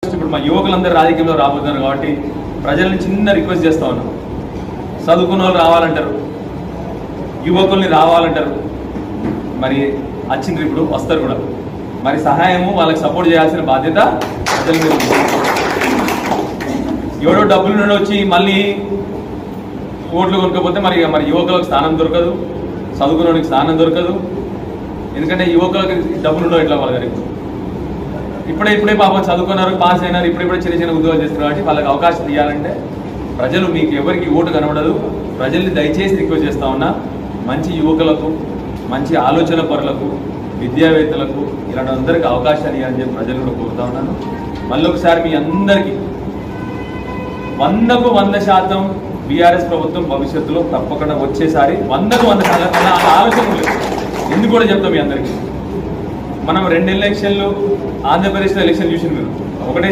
ఇప్పుడు మా యువకులందరూ రాజకీయంలో రాబోతున్నారు కాబట్టి ప్రజల్ని చిన్న రిక్వెస్ట్ చేస్తా ఉన్నాం. చదువుకున్న వాళ్ళు రావాలంటారు, యువకుల్ని రావాలంటారు, మరి వచ్చిండ్రు, ఇప్పుడు వస్తారు కూడా. మరి సహాయము వాళ్ళకి సపోర్ట్ చేయాల్సిన బాధ్యత ప్రజల మీద ఉంది. ఎవడో డబ్బులు నుండి వచ్చి మళ్ళీ ఓట్లు కొనుక్కపోతే మరి యువకులకు స్థానం దొరకదు, చదువుకున్నోడికి స్థానం దొరకదు. ఎందుకంటే యువకులకి డబ్బులు ఉండవు ఇట్లా వాళ్ళ గారికి. ఇప్పుడే పాపం చదువుకున్నారు, పాస్ అయినారు, ఇప్పుడే చిన్న చిన్న ఉద్యోగాలు చేస్తారు కాబట్టి వాళ్ళకి అవకాశం ఇవ్వాలంటే ప్రజలు మీకు ఎవరికి ఓటు కనబడదు. ప్రజల్ని దయచేసి రిక్వెస్ట్ చేస్తా ఉన్నా, మంచి యువకులకు, మంచి ఆలోచన పరులకు, విద్యావేత్తలకు ఇలాంటి అందరికీ అవకాశాలు ఇవ్వాలని చెప్పి ప్రజలు కూడా కోరుతా ఉన్నాను. మళ్ళీ ఒకసారి మీ అందరికీ 100కు 100% బీఆర్ఎస్ ప్రభుత్వం భవిష్యత్తులో తప్పకుండా వచ్చేసారి 100కు 100% అలా ఆలోచన లేదు. ఎందుకు కూడా చెప్తాం మీ అందరికీ. మనం 2 ఎలక్షన్లు ఆంధ్రప్రదేశ్లో ఎలక్షన్ చూసిన మీరు, ఒకటే